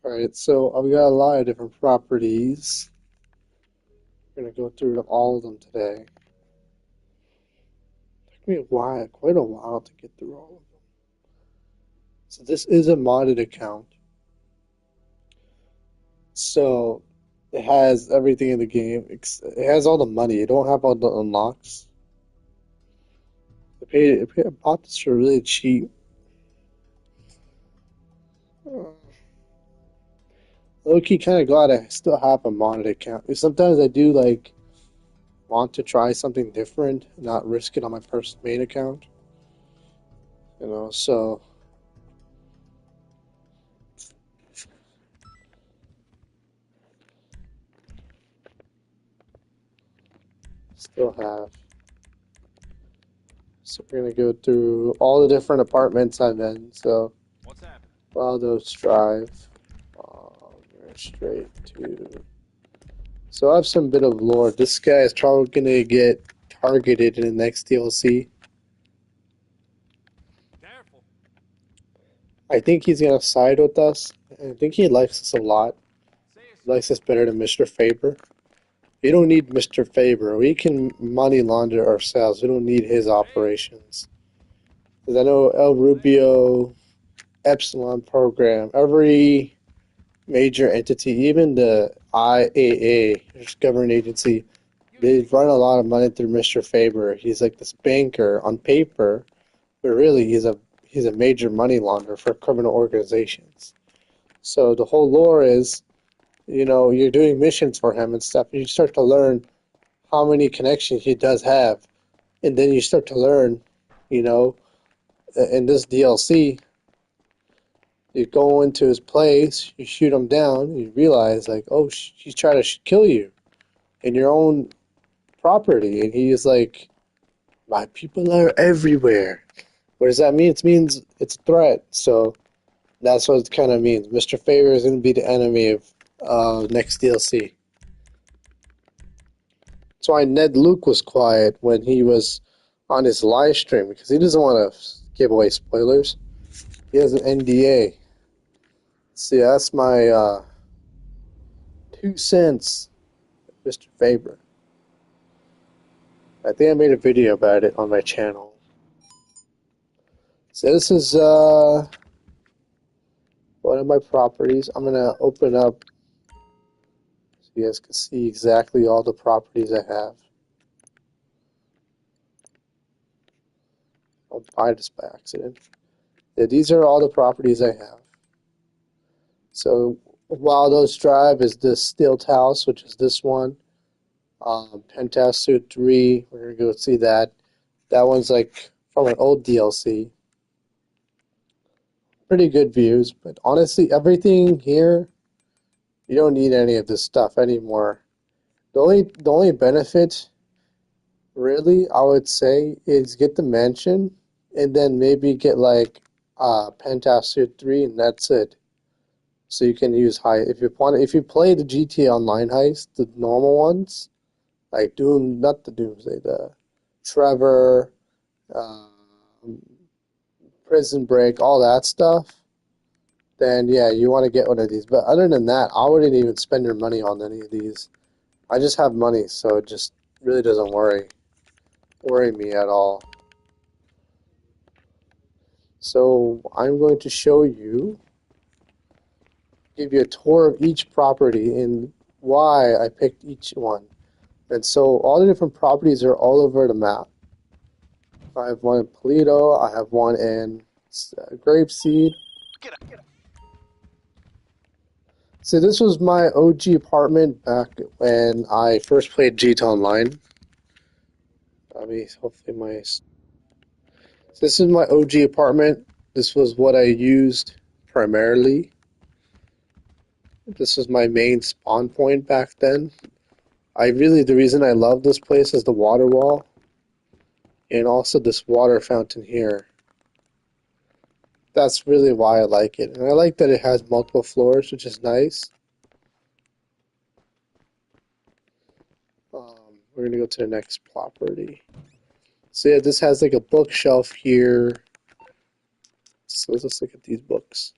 Alright, so I've got a lot of different properties. We're gonna go through all of them today. Took me a while, quite a while to get through all of them. So this is a modded account. So it has everything in the game. It has all the money. You don't have all the unlocks. I bought this for really cheap. Low-key kind of glad I still have a modded account. Sometimes I do like want to try something different, not risk it on my first main account. So still have. So we're gonna go through all the different apartments I'm in. So What's happening? Valdo's Drive. We're straight to. So I have some bit of lore. This guy is probably gonna get targeted in the next DLC. Careful. I think he's gonna side with us. I think he likes us a lot. He Seriously. likes us better than Mr. Faber. We don't need Mr. Faber. We can money launder ourselves. We don't need his Hey. operations. Because I know El Rubio, Epsilon program, every major entity, even the IAA, government agency, You they need to run a go. lot of money through Mr. Faber. He's like this banker on paper, but really he's a major money launderer for criminal organizations. So the whole lore is, you're doing missions for him and stuff, and you start to learn how many connections he does have, and then you start to learn, you know, in this DLC, you go into his place, you shoot him down, you realize like, oh, he's trying to kill you in your own property, and he's like, my people are everywhere. What does that mean? It means it's a threat. So that's what it kind of means. Mr. Favor is going to be the enemy of next DLC. That's why Ned Luke was quiet when he was on his live stream because he doesn't want to give away spoilers. He has an NDA. See, that's my 2 cents, Mr. Faber. I think I made a video about it on my channel. So this is one of my properties. I'm gonna open up so you guys can see exactly all the properties I have. I'll buy this by accident. Yeah, these are all the properties I have. So Waldo's Drive is this Stilt House, which is this one. Penthouse Suite 3, we're gonna go see that. That one's like from an old DLC. Pretty good views, but honestly, everything here, you don't need any of this stuff anymore. The only benefit, really, I would say, is get the mansion, and then maybe get like Penthouse Suite 3, and that's it. So you can use high if you play the GTA Online heist, the normal ones, like not the Doomsday, the Trevor, um, Prison Break, all that stuff, then yeah, you want to get one of these. But other than that, I wouldn't even spend your money on any of these. I just have money, so it just really doesn't worry me at all. So I'm going to show you, give you a tour of each property and why I picked each one. And so all the different properties are all over the map. I have one in Polito, I have one in Grapeseed. Get up. So this was my OG apartment back when I first played GTA Online. I mean, hopefully so this is my OG apartment. This was what I used primarily. This was my main spawn point back then. The reason I love this place is the water wall and also this water fountain here. That's really why I like it. And I like that it has multiple floors, which is nice. We're gonna go to the next property. So yeah, this has like a bookshelf here. So let's look at these books.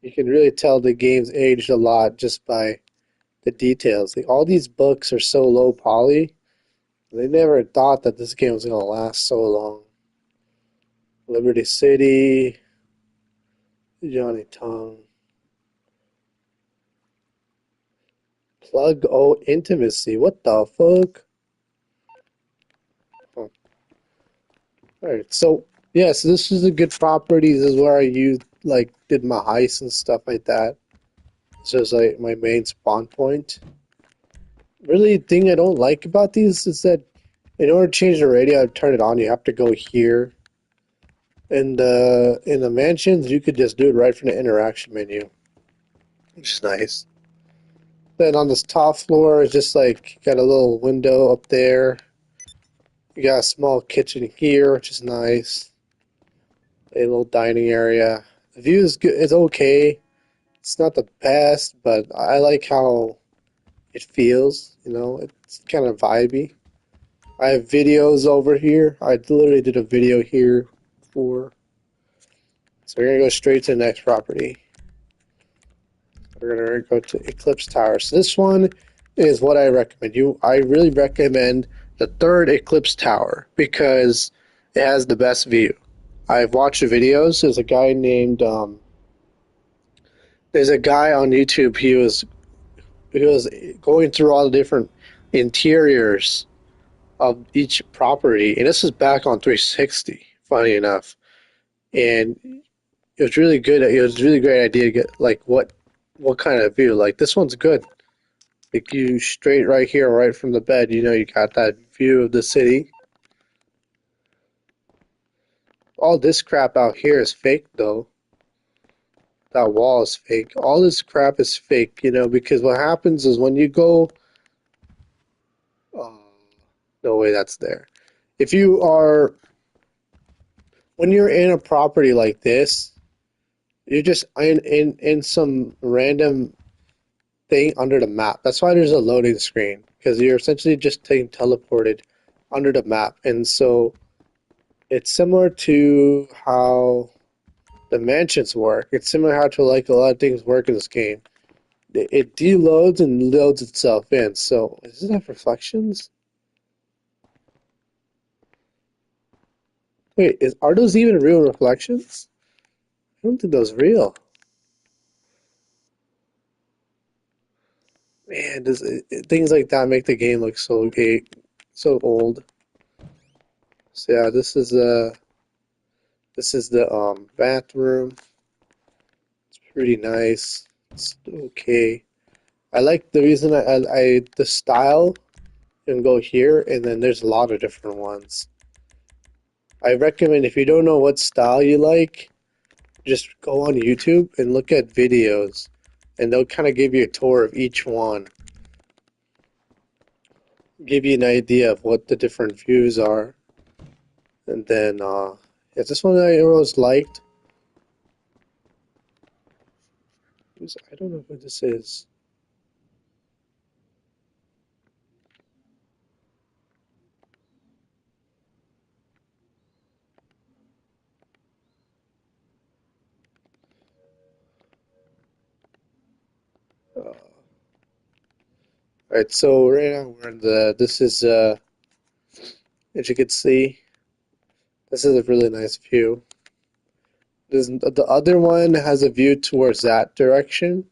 You can really tell the game's aged a lot just by the details. Like, all these books are so low poly. They never thought that this game was gonna last so long. Liberty City, Johnny Tongue, Plug O Intimacy. What the fuck? Oh. Alright, so yeah, so this is a good property. This is where I used like did my heists and stuff like that. This is like my main spawn point. Really, the thing I don't like about these is that in order to change the radio, turn it on, you have to go here. And in the mansions, you could just do it right from the interaction menu, which is nice. Then on this top floor, it's just like got a little window up there. You got a small kitchen here, which is nice. A little dining area. The view is good. It's okay. It's not the best, but I like how it feels. You know, it's kind of vibey. I have videos over here. I literally did a video here before. So we're gonna go straight to the next property. We're gonna go to Eclipse Tower. So this one is what I recommend. I really recommend the third Eclipse Tower because it has the best view. I've watched the videos. There's a guy on YouTube. He was going through all the different interiors of each property, and this is back on 360. Funny enough, and it was really good. It was a really great idea to get like what kind of view. Like this one's good. Like you straight right here, right from the bed. You know, you got that view of the city. All this crap out here is fake, though. That wall is fake. All this crap is fake, you know, because what happens is when you go. Oh, no way that's there. If you are. When you're in a property like this, you're just in some random thing under the map. That's why there's a loading screen, because you're essentially just getting teleported under the map. And so it's similar to how the mansions work. It's similar how to like a lot of things work in this game. It deloads and loads itself in. So does it have reflections? Wait, are those even real reflections? I don't think those are real. Man, things like that make the game look so gay, so old. So yeah, this is the bathroom. It's pretty nice. It's okay. I like the reason the style can go here, and then there's a lot of different ones. I recommend if you don't know what style you like, just go on YouTube and look at videos, and they'll kind of give you a tour of each one, give you an idea of what the different views are, and then yeah, this one I always liked. I don't know who this is. Alright, so right now we're in this is, as you can see, this is a really nice view. The other one has a view towards that direction.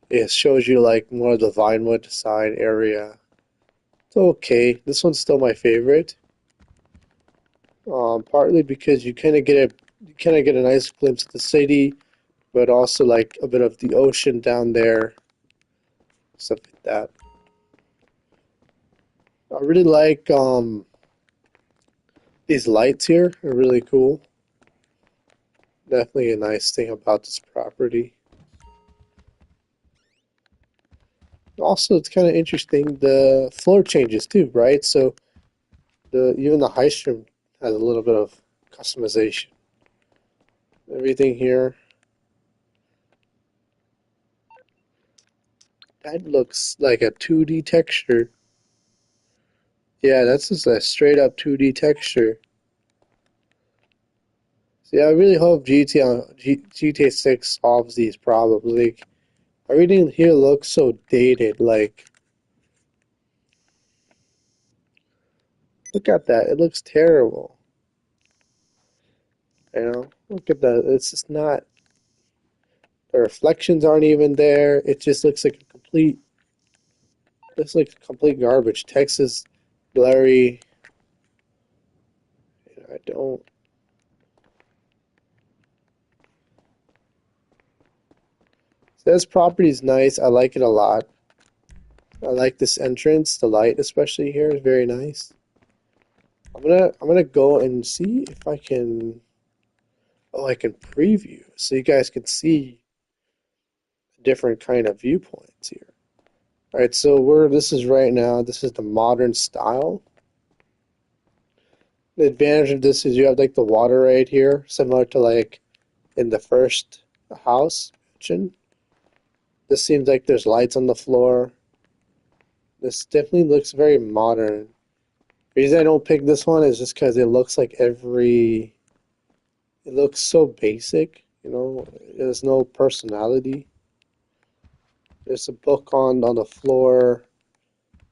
It shows you like more of the Vinewood side area. It's okay. This one's still my favorite. Partly because you kind of get a nice glimpse of the city, but also like a bit of the ocean down there, stuff like that. I really like these lights here are really cool. Definitely a nice thing about this property. Also, it's kind of interesting the floor changes too, right? So the even the high stream has a little bit of customization. Everything here that looks like a 2D texture. Yeah, that's just a straight up 2D texture. So yeah, I really hope GTA 6 solves these problems. Like everything here looks so dated. Like look at that, it looks terrible. You know, look at that. It's just not. The reflections aren't even there. It just looks like a complete. Looks like complete garbage. Text is blurry. I don't. This property is nice. I like it a lot. I like this entrance. The light, especially here, is very nice. I'm gonna go and see if I can. Oh, I can preview so you guys can see different kind of viewpoints here. All right, so where this is right now, this is the modern style. The advantage of this is you have like the water right here, similar to like in the first house mentioned. This seems like there's lights on the floor. This definitely looks very modern. The reason I don't pick this one is just because it looks like it looks so basic, you know, there's no personality. There's a book on the floor.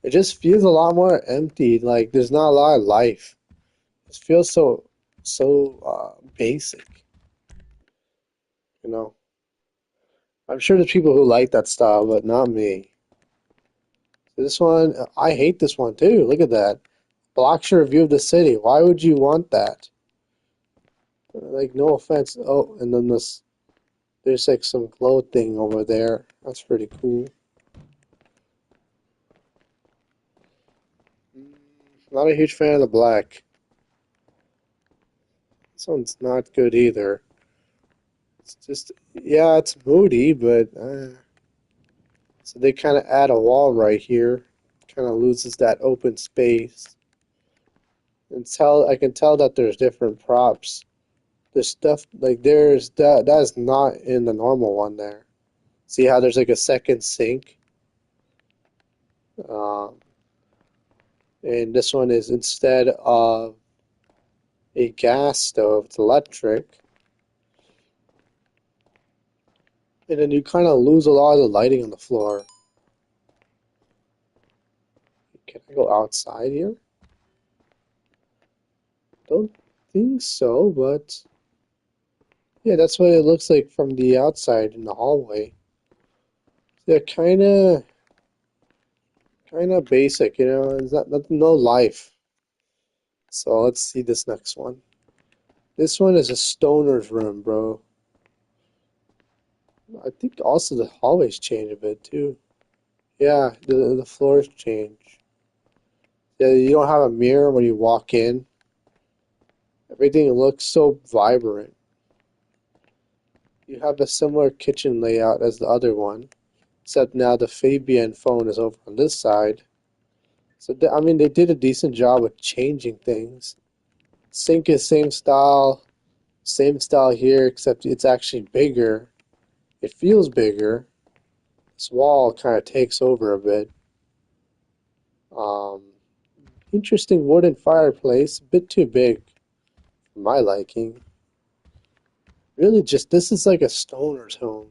It just feels a lot more empty, like there's not a lot of life. It feels so basic, you know. I'm sure there's people who like that style, but not me. This one, I hate this one too. Look at that. Blocks your view of the city. Why would you want that? Like, no offense. Oh, and then there's like some glow thing over there. That's pretty cool. Not a huge fan of the black. This one's not good either. It's just, yeah, it's moody, but so they kind of add a wall right here. Kind of loses that open space. And I can tell that there's different props. There's stuff like there's that is not in the normal one there. See how there's like a second sink? Um, and this one is instead of a gas stove, it's electric. And then you kind of lose a lot of the lighting on the floor. Can I go outside here? Don't think so, but yeah, that's what it looks like from the outside in the hallway. Yeah, kind of basic, you know. There's no life. So let's see this next one. This one is a stoner's room, bro. I think also the hallways change a bit too. Yeah, the floors change. Yeah, you don't have a mirror when you walk in. Everything looks so vibrant. You have a similar kitchen layout as the other one, except now the Fabian phone is over on this side. So I mean, they did a decent job with changing things. Sink is same style here, except it's actually bigger. It feels bigger. This wall kind of takes over a bit. Um, Interesting wooden fireplace, a bit too big for my liking. Really, just this is like a stoner's home.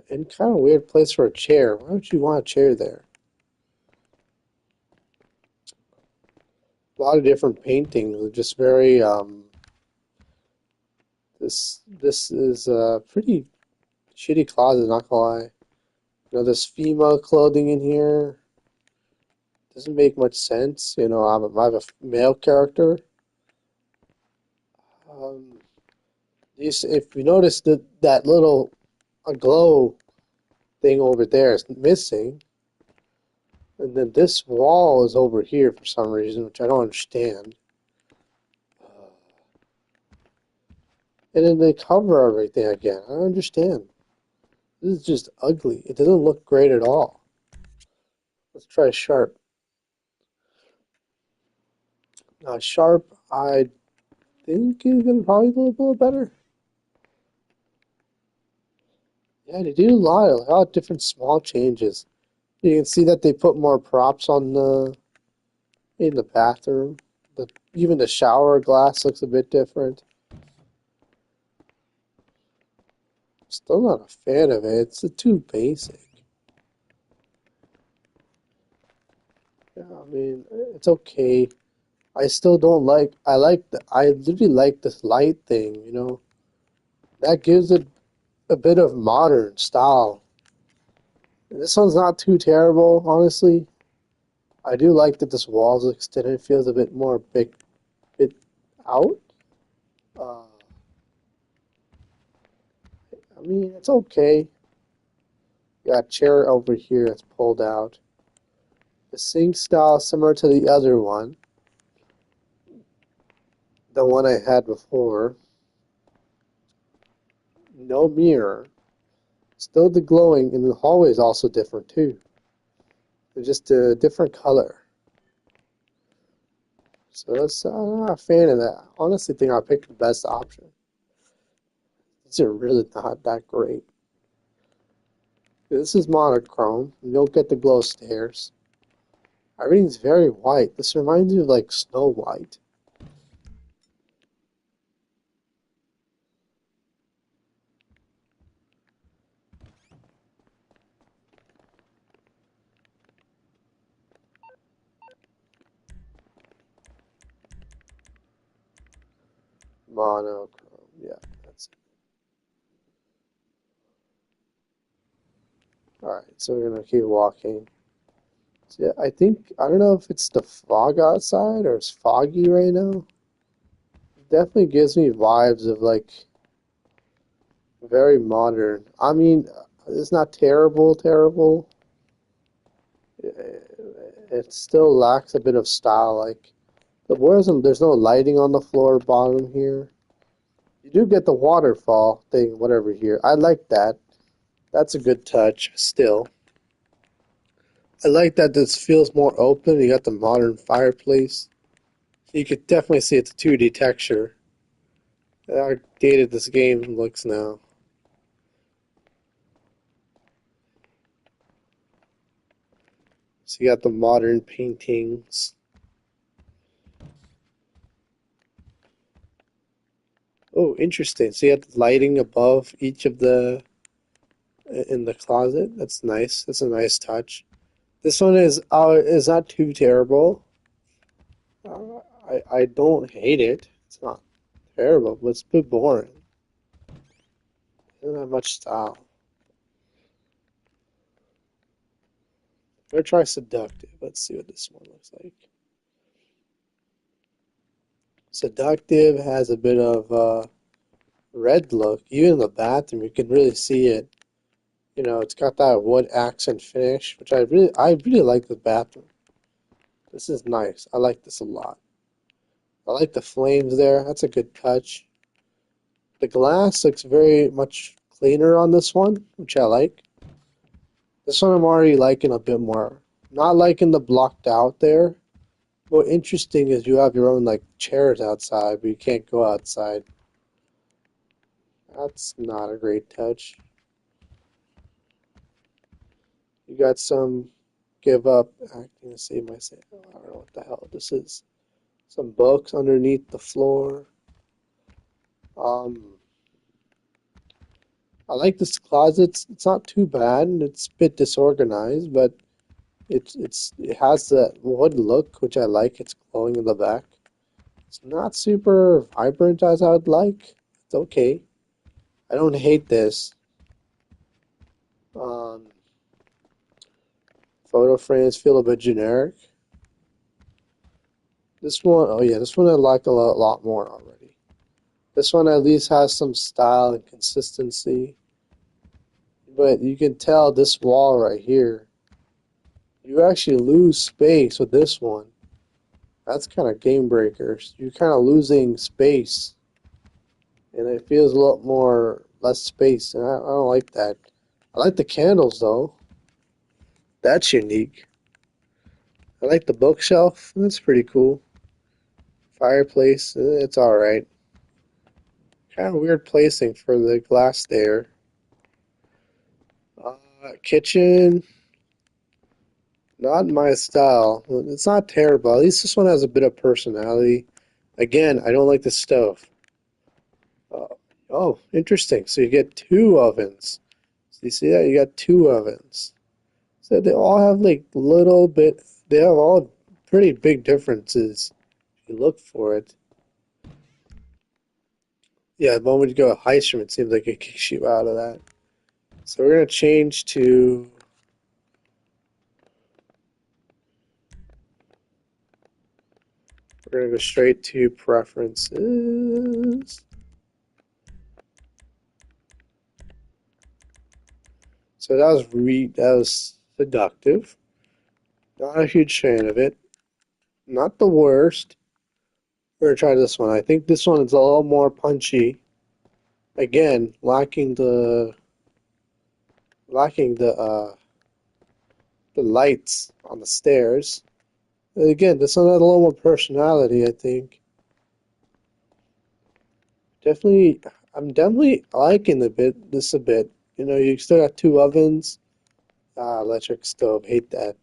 And kind of weird place for a chair. Why would you want a chair there? A lot of different paintings, just very this is a pretty shitty closet, not gonna lie. You know, there's female clothing in here. Doesn't make much sense. You know, I have a male character. Um, if you notice that little glow thing over there is missing, and then this wall is over here for some reason, which I don't understand. And then they cover everything again. I don't understand. This is just ugly. It doesn't look great at all. Let's try sharp. Sharp, I think is gonna probably be a little bit better. Yeah, they do a lot of different small changes. You can see that they put more props on the in the bathroom. Even the shower glass looks a bit different. Still not a fan of it. It's too basic. Yeah, I mean, it's okay. I still don't like. I literally like this light thing. That gives it a bit of modern style. And this one's not too terrible, honestly. I do like that this wall's extended. It feels a bit more bit out. Uh, I mean, it's okay. Got a chair over here that's pulled out. The sink style similar to the other one, the one I had before. No mirror. Still the glowing, and the hallway is also different too. They're just a different color. So I'm not a fan of that. Honestly, think I picked the best option. These are really not that great. This is monochrome. You don't get the glow stairs. Everything's very white. This reminds me of like Snow White. Monochrome. Yeah, that's it. Alright, so we're gonna keep walking. So yeah, I don't know if it's the fog outside or it's foggy right now. It definitely gives me vibes of like very modern. I mean, it's not terrible. It still lacks a bit of style. Like, there's no lighting on the floor bottom here. You do get the waterfall thing, whatever here. I like that. That's a good touch still. I like that this feels more open. You got the modern fireplace. You could definitely see it's a 2D texture. How dated this game looks now. So you got the modern paintings. Oh, interesting. So you have the lighting above each of the in the closet. That's nice. That's a nice touch. This one is not too terrible. I don't hate it. It's not terrible, but it's a bit boring. It doesn't have much style. I'm gonna try seductive. Let's see what this one looks like. Seductive has a bit of red look. Even in the bathroom, you can really see it. It's got that wood accent finish, which I really like the bathroom. This is nice. I like this a lot. I like the flames there. That's a good touch. The glass looks very much cleaner on this one, which I like. This one I'm already liking a bit more. Not liking the blocked out there. What interesting is you have your own like chairs outside, but you can't go outside. That's not a great touch. You got some give up acting to save myself. I don't know what the hell this is. Some books underneath the floor. Um, I like this closet. It's not too bad. It's a bit disorganized, but it has that wood look, which I like. It's glowing in the back. It's not super vibrant as I would like. It's okay. I don't hate this. Um, Photo frames feel a bit generic. This one, oh yeah, this one I like a lot more already. This one at least has some style and consistency. But you can tell this wall right here, you actually lose space with this one. That's kind of game breakers. You're kind of losing space, and it feels a lot more less space, and I don't like that. I like the candles though. That's unique. I like the bookshelf. That's pretty cool. Fireplace. It's all right. Kind of weird placing for the glass there. Kitchen. Not my style. It's not terrible. At least this one has a bit of personality. Again, I don't like the stove. Uh, Oh, interesting. So you get two ovens. So you see that? You got two ovens. So they all have like little bit, they have all pretty big differences if you look for it. Yeah, the moment you go to Heistrom, it seems like it kicks you out of that. So we're going to change to, we're going to go straight to preferences. So that was seductive. Not a huge fan of it. Not the worst. We're gonna try this one. I think this one is a little more punchy. Again, lacking the lights on the stairs. And again, this one had a little more personality, I think. Definitely, I'm definitely liking this a bit. You know, you still got two ovens. Ah, electric stove, hate that.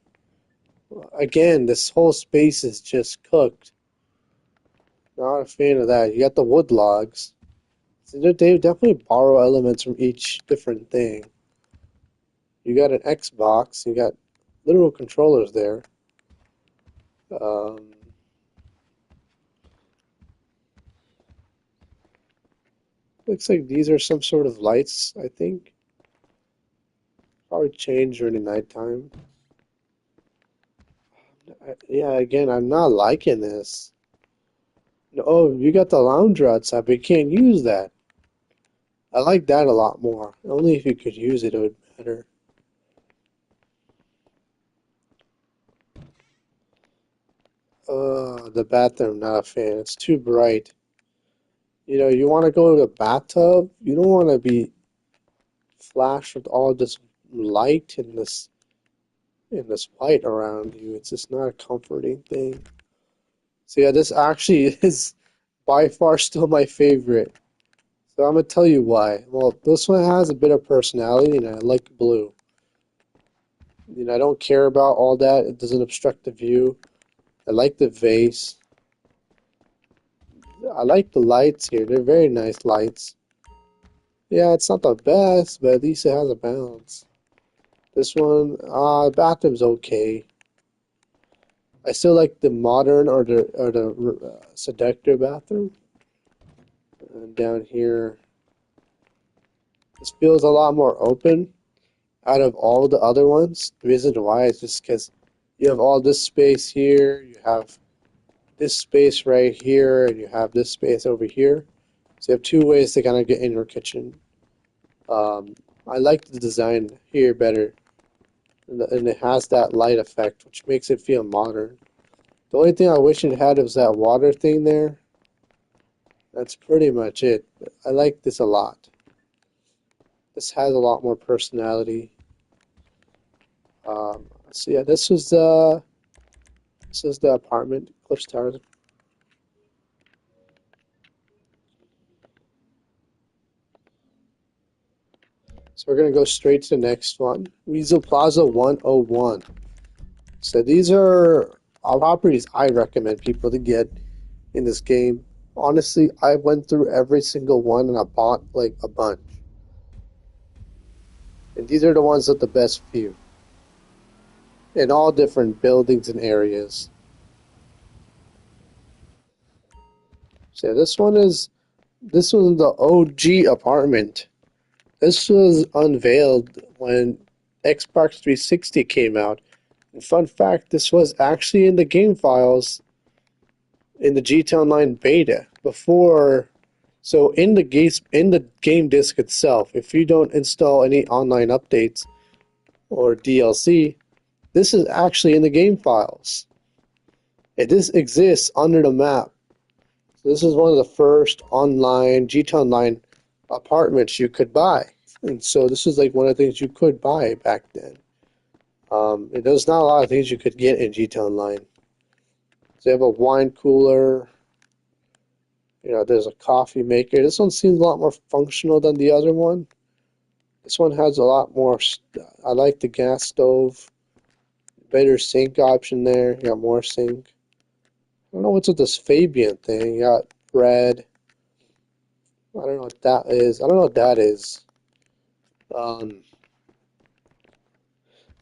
Again, this whole space is just cooked. Not a fan of that. You got the wood logs. So they definitely borrow elements from each different thing. You got an Xbox. You got literal controllers there. Um, looks like these are some sort of lights, I think. Probably change during the nighttime. Yeah, again, I'm not liking this. Oh, you got the lounger outside, but you can't use that. I like that a lot more. Only if you could use it, it would matter. The bathroom, not a fan. It's too bright. You know, you want to go to the bathtub, you don't want to be flashed with all this light and this light around you. It's just not a comforting thing. So yeah, this actually is by far still my favorite. So I'm gonna tell you why. Well, this one has a bit of personality, and I like blue. You know, I don't care about all that. It doesn't obstruct the view. I like the vase. I like the lights here. They're very nice lights. Yeah, it's not the best, but at least it has a balance. This one, bathroom's okay. I still like the modern or the seductive bathroom. Down here, this feels a lot more open out of all the other ones. The reason why is just because you have all this space here, you have this space right here, and you have this space over here. So you have two ways to kind of get in your kitchen. Um, I like the design here better, and it has that light effect, which makes it feel modern. The only thing I wish it had was that water thing there. That's pretty much it. I like this a lot. This has a lot more personality. So yeah, this is the apartment, Cliffs Towers. So we're gonna go straight to the next one, Weasel Plaza 101. So these are properties I recommend people to get in this game. Honestly, I went through every single one and I bought like a bunch. And these are the ones with the best view in all different buildings and areas. So this was the OG apartment. This was unveiled when Xbox 360 came out. And fun fact, this was actually in the game files in the GTA Online beta before. So in the game disc itself, if you don't install any online updates or DLC, this is actually in the game files. This exists under the map. So this is one of the first online GTA Online apartments you could buy. And so this is like one of the things you could buy back then. There's not a lot of things you could get in GTA Online. So you have a wine cooler. You know, there's a coffee maker. This one seems a lot more functional than the other one. This one has a lot more. I like the gas stove. Better sink option there. You got more sink. I don't know what's with this Fabian thing. You got bread. I don't know what that is. I don't know what that is. Um,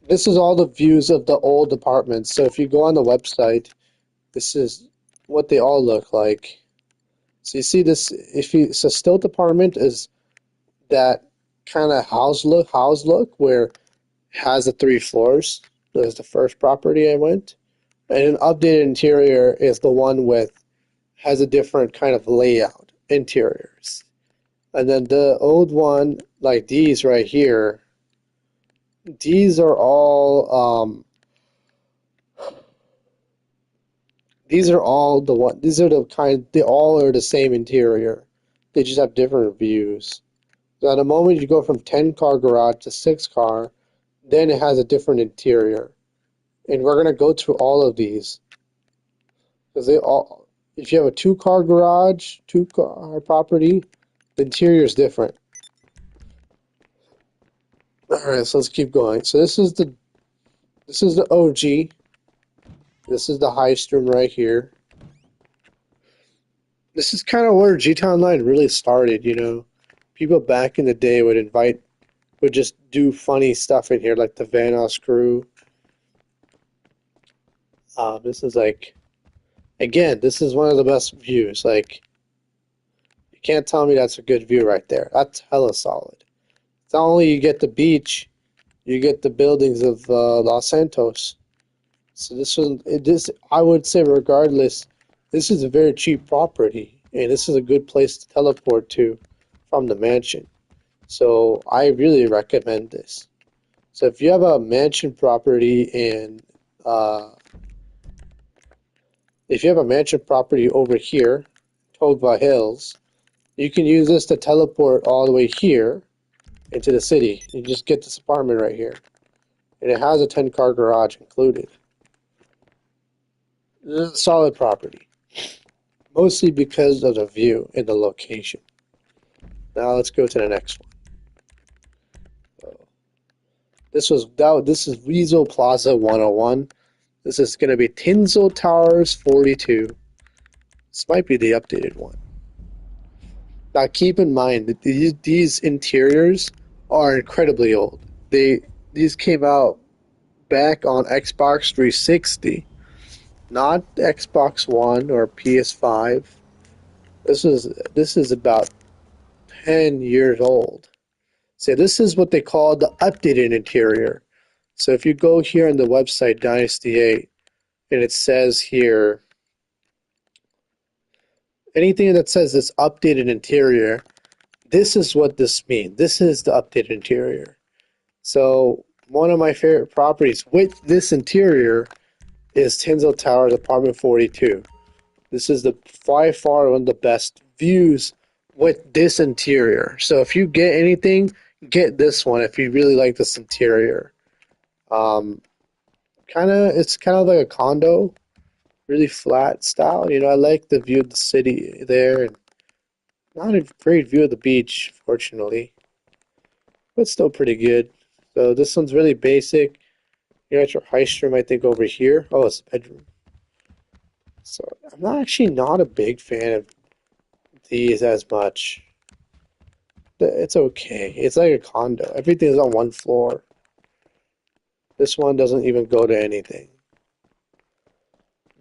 this is all the views of the old apartments. So if you go on the website, this is what they all look like. So you see this, if you, so stilt apartment is that kind of house look where it has the 3 floors. There's the first property I went. And an updated interior is the one with, has a different kind of layout, interiors. And then the old one, like these right here, these are all the one. These are the kind. They all are the same interior. They just have different views. So at the moment you go from 10-car garage to 6-car, then it has a different interior. And we're gonna go through all of these because they all. If you have a 2-car garage, 2-car property, the interior is different. All right, so let's keep going. So this is the OG. This is the heist room right here. This is kind of where GTA Online really started, you know. People back in the day would just do funny stuff in here, like the Vanoss crew. This is like, again, this is one of the best views. Like, you can't tell me that's a good view right there. That's hella solid. It's not only you get the beach, you get the buildings of Los Santos. So I would say regardless, this is a very cheap property, and this is a good place to teleport to from the mansion. So I really recommend this. So if you have a mansion property uh, if you have a mansion property over here, Togva Hills, you can use this to teleport all the way here into the city. You just get this apartment right here, and it has a 10-car garage included. This is a solid property, mostly because of the view and the location. Now let's go to the next one. This is Weasel Plaza 101. This is going to be Tinsel Towers 42. This might be the updated one. Now keep in mind that these interiors are incredibly old. These came out back on Xbox 360, not Xbox One or PS5. This is about 10 years old. So this is what they call the updated interior. So if you go here on the website Dynasty 8 and it says here anything that says this updated interior, this is what this means. This is the updated interior. So one of my favorite properties with this interior is Tinsel Towers Apartment 42. This is by far one of the best views with this interior. So if you get anything, get this one if you really like this interior. Um, it's kind of like a condo, really flat style. You know, I like the view of the city there, and not a great view of the beach, fortunately, but still pretty good. So this one's really basic. You got your heist room, I think, over here. Oh, it's a bedroom. So I'm not a big fan of these as much. It's okay. It's like a condo. Everything's on one floor. This one doesn't even go to anything.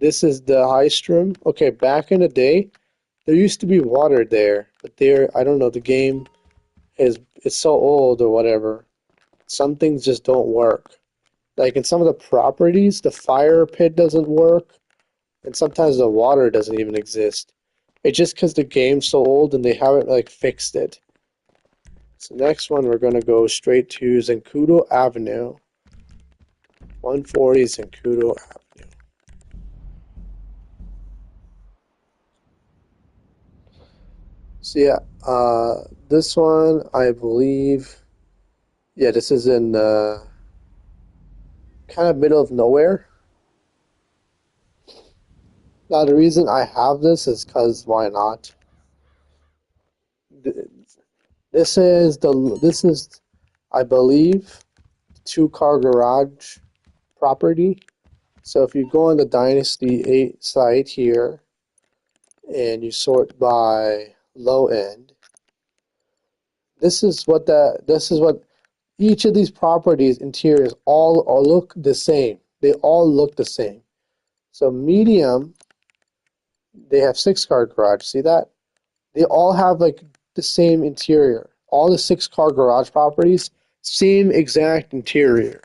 This is the heist room. Okay, back in the day, there used to be water there, but I don't know, the game it's so old or whatever. Some things just don't work. Like in some of the properties, the fire pit doesn't work, and sometimes the water doesn't even exist. It's just because the game's so old and they haven't like fixed it. So next one, we're gonna go straight to Zancudo Avenue, 140 Zancudo Avenue. So yeah, this one I believe, yeah, this is in kind of middle of nowhere. Now the reason I have this is because why not? This is I believe 2-car garage property. So if you go on the Dynasty 8 site here and you sort by low end, This is what each of these properties interiors all look the same. They all look the same. So medium, they have 6-car garage. See that? They all have like the same interior. All the 6-car garage properties, same exact interior.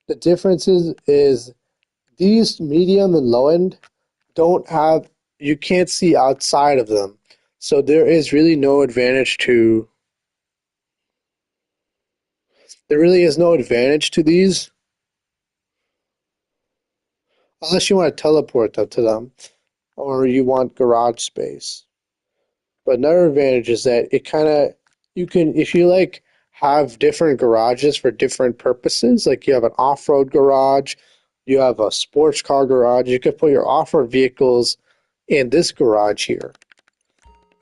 The difference is these medium and low end don't have, you can't see outside of them. So there is really no advantage to, there really is no advantage to these unless you want to teleport up to them or you want garage space. But another advantage is that it kind of, you can, if you like, have different garages for different purposes, like you have an off-road garage, you have a sports car garage, you could put your off-road vehicles in this garage here.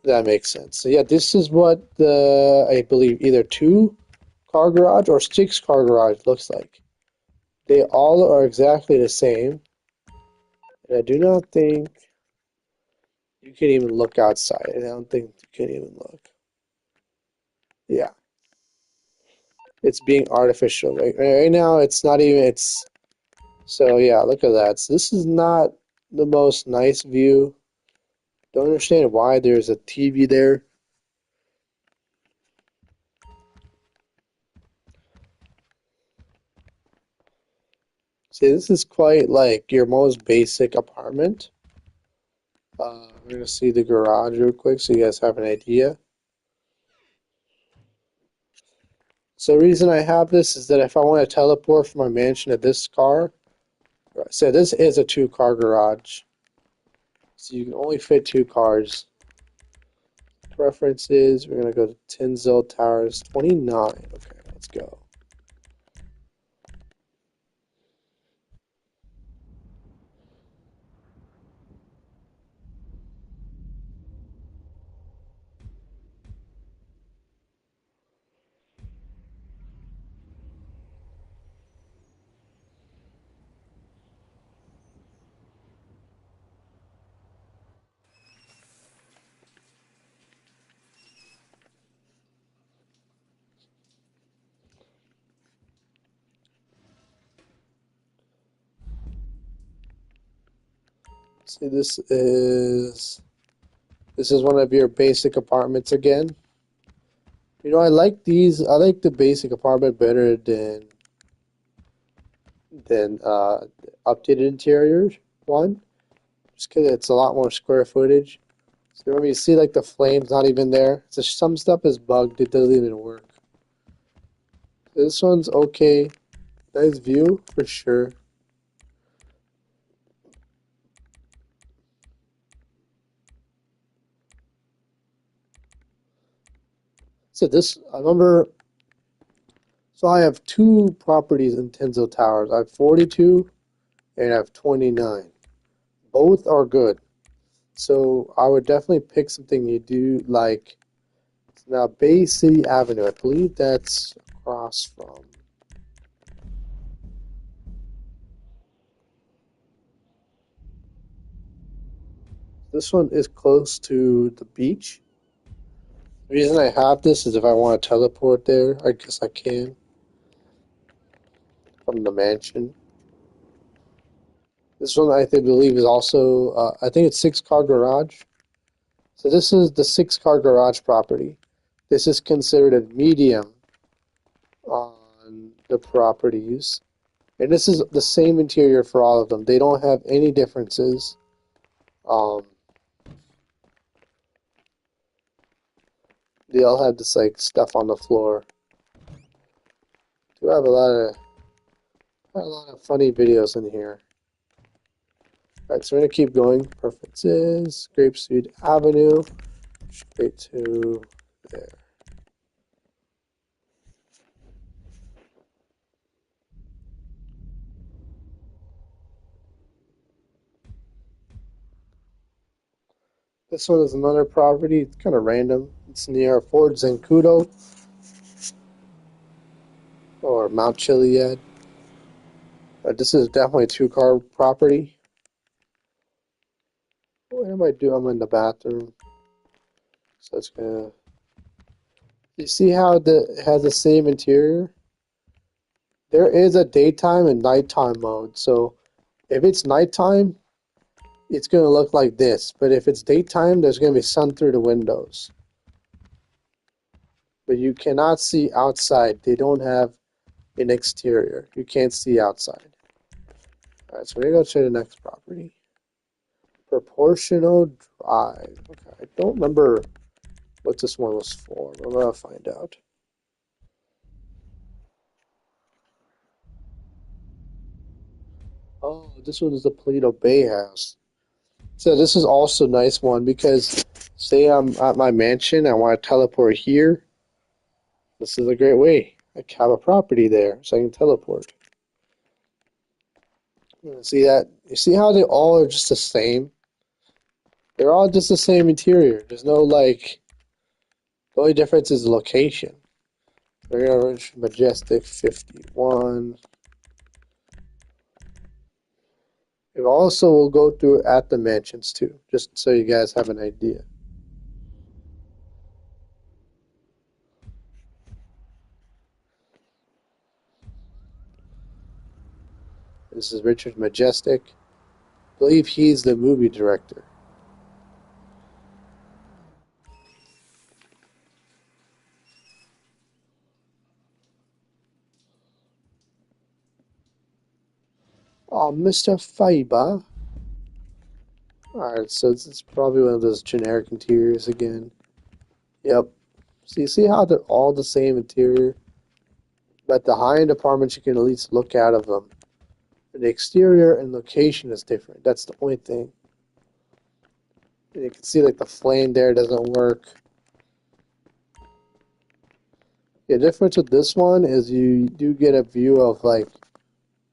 That makes sense. So yeah, this is what the, I believe, either 2-car garage or 6-car garage looks like. They all are exactly the same. And I do not think you can even look outside. I don't think you can even look. Yeah, it's being artificial. Right now, it's not even, it's, so yeah, look at that. So this is not the most nice view. Don't understand why there's a TV there. See, this is quite like your most basic apartment. We're gonna see the garage real quick so you guys have an idea. So the reason I have this is that if I want to teleport from my mansion to this car, so this is a 2-car garage. So you can only fit 2 cars. Preferences, we're gonna go to Tinsdale Towers 29. Okay, let's go. See, this is one of your basic apartments again. You know, I like these. I like the basic apartment better than updated interiors one, just because it's a lot more square footage. So remember, you see like the flames not even there. So some stuff is bugged. It doesn't even work. This one's okay. Nice view for sure. So this, I remember. So I have 2 properties in Tenzo Towers. I have 42 and I have 29. Both are good. So I would definitely pick something you do like. Now, Bay City Avenue, I believe that's across from. This one is close to the beach. The reason I have this is if I want to teleport there, I guess I can from the mansion. This one I think believe is also, I think it's 6-car garage. So this is the 6-car garage property. This is considered a medium on the properties. And this is the same interior for all of them. They don't have any differences. Um, they all have this like stuff on the floor. Do have a lot of funny videos in here. Alright, so we're gonna keep going. Preferences, Grapeseed Avenue, straight to there. This one is another property. It's kind of random. It's near Fort Zancudo or Mount Chiliad. This is definitely a 2-car property. What am I doing? I'm in the bathroom. So it's gonna. You see how it has the same interior? There is a daytime and nighttime mode. So if it's nighttime, it's going to look like this. But if it's daytime, there's going to be sun through the windows. But you cannot see outside. They don't have an exterior. You can't see outside. Alright, so we're going to go to the next property. Proportional drive. Okay, I don't remember what this one was for, but I'm going to find out. Oh, this one is the Paleto Bay House. So this is also a nice one because say I'm at my mansion, I want to teleport here. This is a great way. I have a property there, so I can teleport. See that? You see how they all are just the same? They're all just the same interior. There's no like. The only difference is the location. Very orange, majestic, 51. It also will go through at the mansions too, just so you guys have an idea. This is Richard Majestic. I believe he's the movie director. Oh, Mr. Faber. Alright, so this is probably one of those generic interiors again. Yep. So you see how they're all the same interior? But the high-end apartments, you can at least look out of them. The exterior and location is different. That's the only thing. And you can see like the flame there doesn't work. The difference with this one is you do get a view of like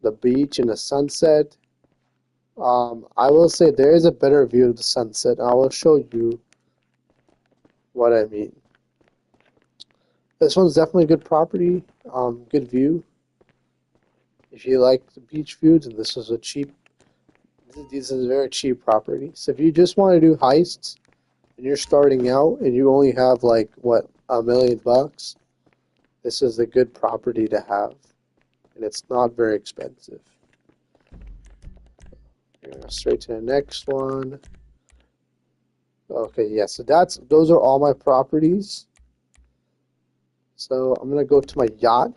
the beach and the sunset. I will say there is a better view of the sunset. I will show you what I mean. This one's definitely good property, good view. If you like the beach views, and this is a cheap, this is a very cheap property. So if you just want to do heists, and you're starting out, and you only have like what, $1 million, this is a good property to have, and it's not very expensive. Go straight to the next one. Okay, yeah, so those are all my properties. So I'm gonna go to my yacht.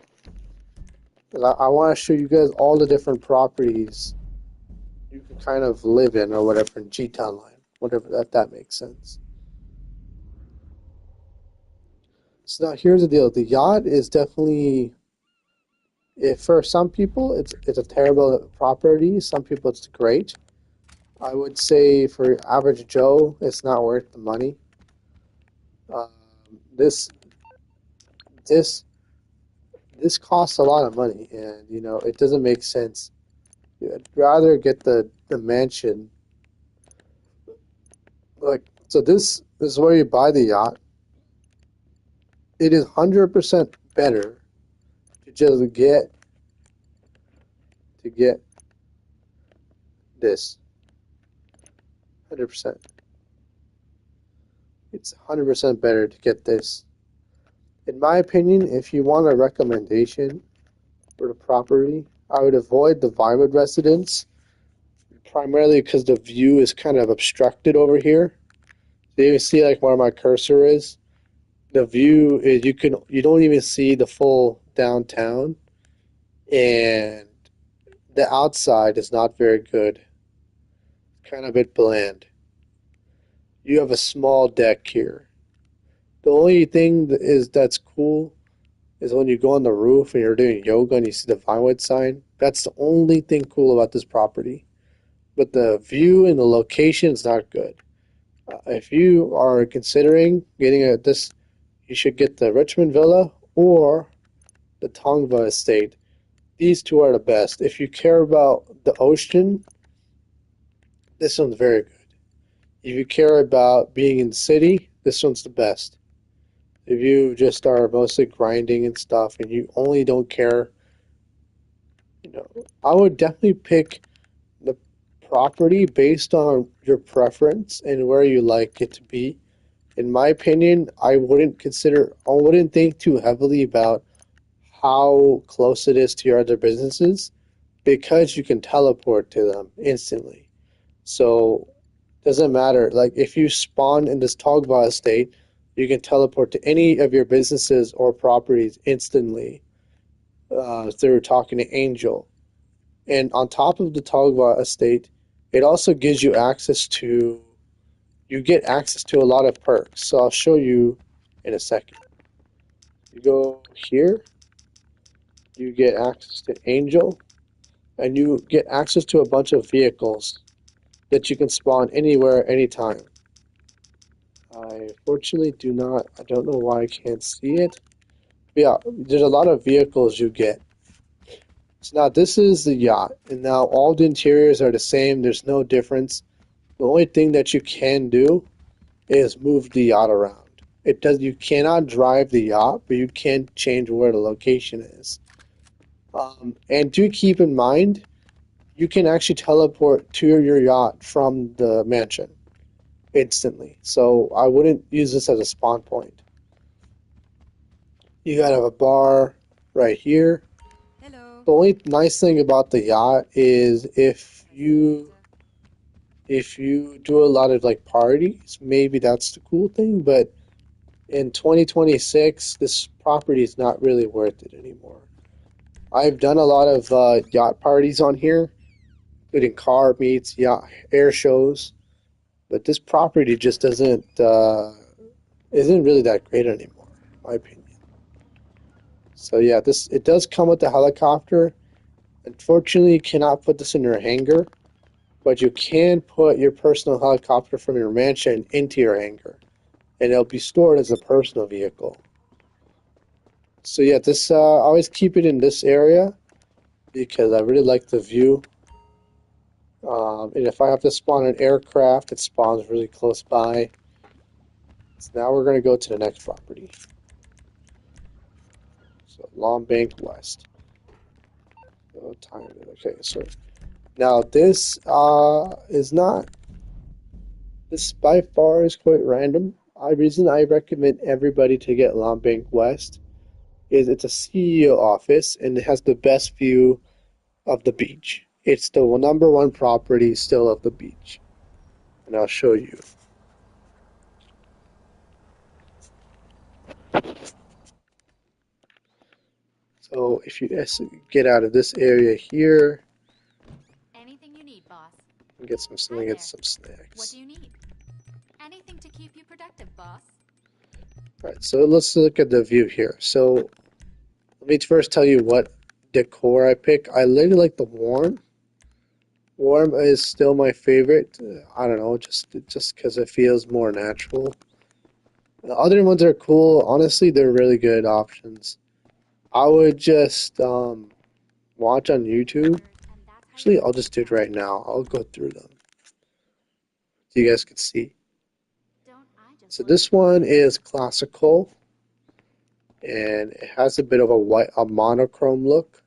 I want to show you guys all the different properties you can kind of live in or whatever in G-Town line, whatever that makes sense. So now here's the deal. The yacht is definitely, if for some people it's a terrible property, some people it's great. I would say for average Joe, it's not worth the money. Um, this this this costs a lot of money, and you know it doesn't make sense. I'd rather get the mansion. Like so, this is where you buy the yacht. It is 100% better to just get this. 100%. It's 100% better to get this. In my opinion, if you want a recommendation for the property, I would avoid the Vinewood residence, primarily because the view is kind of obstructed over here. So you see like where my cursor is. The view is you don't even see the full downtown, and the outside is not very good. Kind of a bit bland. You have a small deck here. The only thing that's cool is when you go on the roof and you're doing yoga and you see the Vinewood sign. That's the only thing cool about this property. But the view and the location is not good. If you are considering getting this, you should get the Richmond Villa or the Tongva Estate. These two are the best. If you care about the ocean, this one's very good. If you care about being in the city, this one's the best. If you just are mostly grinding and stuff and you only don't care, you know, I would definitely pick the property based on your preference and where you like it to be. In my opinion, I wouldn't think too heavily about how close it is to your other businesses because you can teleport to them instantly. So doesn't matter. Like if you spawn in this Togba estate, you can teleport to any of your businesses or properties instantly through talking to Angel. And on top of the Togba estate, it also gives you you get access to a lot of perks. So I'll show you in a second. You go here, you get access to Angel, and you get access to a bunch of vehicles that you can spawn anywhere, anytime. I fortunately I don't know why I can't see it. But yeah, there's a lot of vehicles you get. So now this is the yacht, and now all the interiors are the same, there's no difference. The only thing that you can do is move the yacht around. You cannot drive the yacht, but you can change where the location is. And do keep in mind, you can actually teleport to your yacht from the mansion instantly. So I wouldn't use this as a spawn point. You gotta have a bar right here. Hello. The only nice thing about the yacht is if you do a lot of like parties, maybe that's the cool thing, but in 2026, this property is not really worth it anymore. I've done a lot of yacht parties on here, including car meets, yacht air shows, but this property just doesn't isn't really that great anymore, in my opinion. So yeah, this it does come with the helicopter. Unfortunately, you cannot put this in your hangar, but you can put your personal helicopter from your mansion into your hangar, and it'll be stored as a personal vehicle. So yeah, this I always keep it in this area because I really like the view. And if I have to spawn an aircraft, it spawns really close by. So now we're going to go to the next property. So Long Bank West. Oh, time. Okay, so now this is not. This by far is quite random. The reason I recommend everybody to get Long Bank West is it's a CEO office and it has the best view of the beach. It's the number one property still of the beach. And I'll show you. So if you get out of this area here Anything you need, boss. and get some Hi something, get there. some What do snacks. you need? Anything to keep you productive, boss. Alright, so let's look at the view here. So let me first tell you what decor I pick. I really like the warm. Warm is still my favorite. I don't know, just because it feels more natural. The other ones are cool. Honestly, they're really good options. I would just watch on YouTube. And that's how you Actually, like I'll it, just do it huh? right now. I'll go through them so you guys can see. Don't I just So look this one is classical, and it has a bit of a monochrome look.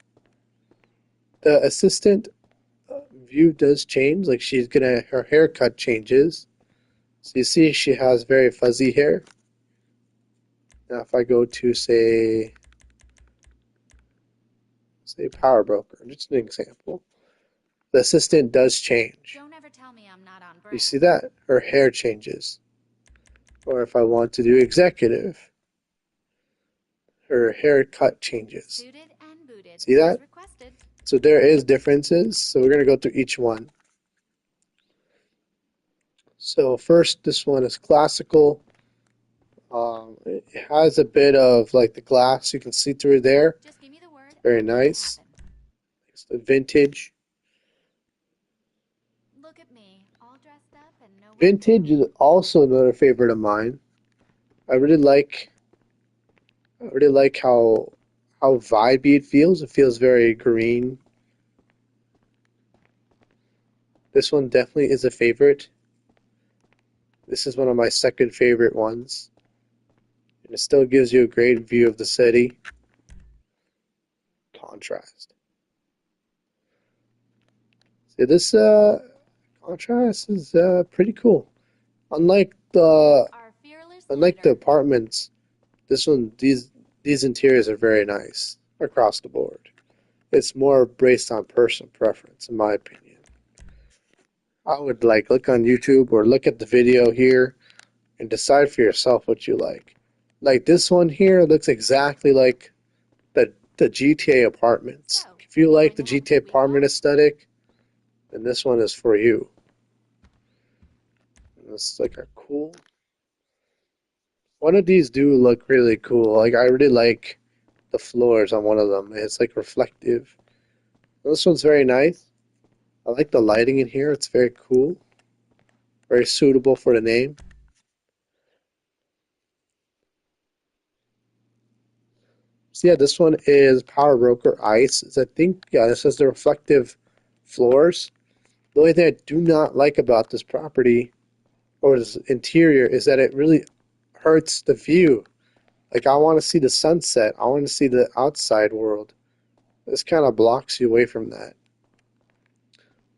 The assistant view does change. Like her haircut changes. So you see, she has very fuzzy hair. Now, if I go to say Power Broker, just an example, the assistant does change. Don't ever tell me I'm not on You brand. see that? Her hair changes. Or if I want to do executive, her haircut changes. Suited and booted. See that? As requested. So there is differences. So we're going to go through each one. So first, this one is classical. It has a bit of like the glass. You can see through there. Just give me the word. Very And I'll make it nice. happen. It's the vintage. Look at me, all dressed up and nowhere to Vintage go. is also another favorite of mine. I really like how vibey it feels. It feels very green. This one definitely is a favorite. This is one of my second favorite ones. And it still gives you a great view of the city. Contrast. See, this contrast is pretty cool. Unlike the Our fearless Unlike the later. apartments, these interiors are very nice across the board. It's more based on personal preference, in my opinion. I would like look on YouTube or look at the video here and decide for yourself what you like. Like this one here looks exactly like the GTA So, apartments. If you you like going the to head GTA to the apartment yall? aesthetic, then this one is for you. It's like a cool. One of these do look really cool. Like I really like the floors on one of them. It's like reflective. This one's very nice. I like the lighting in here. It's very cool. Very suitable for the name. So yeah, this one is Power Broker Ice. I think yeah, this is the reflective floors. The only thing I do not like about this property or this interior is that it really hurts the view. Like I want to see the sunset. I want to see the outside world. This kind of blocks you away from that.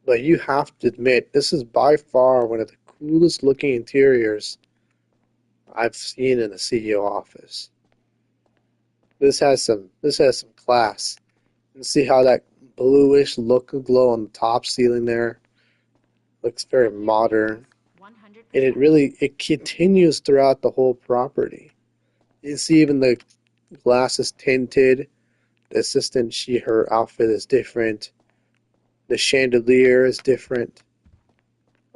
But you have to admit, this is by far one of the coolest looking interiors I've seen in a CEO office. This has some class. And see how that bluish look and glow on the top ceiling there looks very I hear it modern. is, And 100%. it continues throughout the whole property. You see even the glass is tinted. The assistant, her outfit is different. The chandelier is different.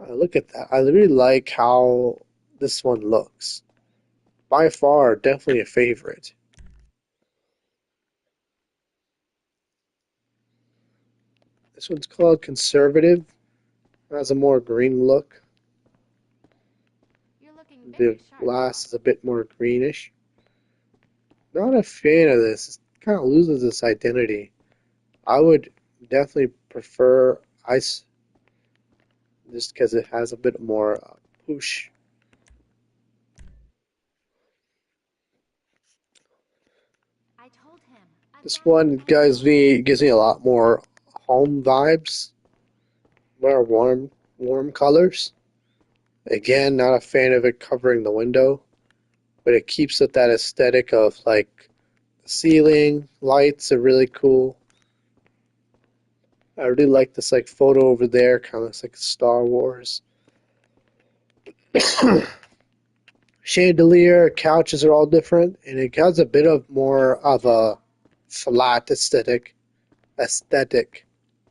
Look at that. I really like how this one looks. By far, definitely a favorite. This one's called Conservative. It has a more green look. You're looking The very sharp, glass boss. is a bit more greenish. Not a fan of this. It kind of loses its identity. I would definitely prefer ice just because it has a bit more push. I told him, I've This got you one covered. gives me a lot more home vibes, more warm colors. Again, not a fan of it covering the window, but it keeps it that aesthetic of like the ceiling lights are really cool. I really like this like photo over there, kind of looks like Star Wars. Chandelier, couches are all different, and it has a bit of more Thanks for of a chatting. flat aesthetic. Aesthetic.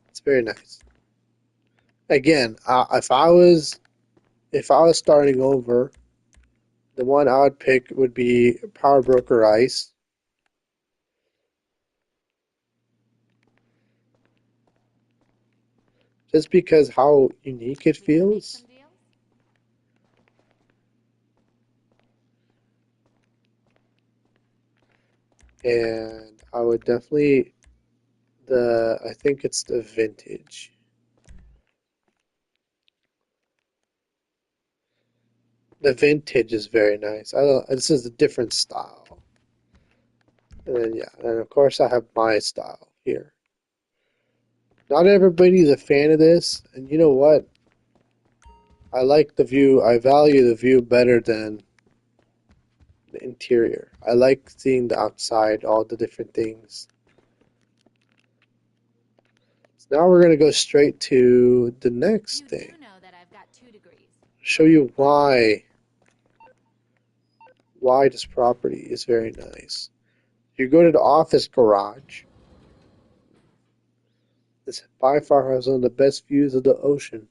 It's very nice. Again, if I was starting over, the one I would pick would be Power Broker Ice, just because how unique it We gonna make feels, some deals? and I would definitely I think it's the vintage. The vintage is very nice. I don't. This is a different style. And then, yeah, and of course I have my style here. Not everybody's a fan of this, and you know what? I like the view. I value the view better than the interior. I like seeing the outside, all the different things. So now we're gonna go straight to the next You do thing. know that I've got 2 degrees. Show Right? you why this property is very nice. You go to the office garage. This by far has one of the best views of the ocean.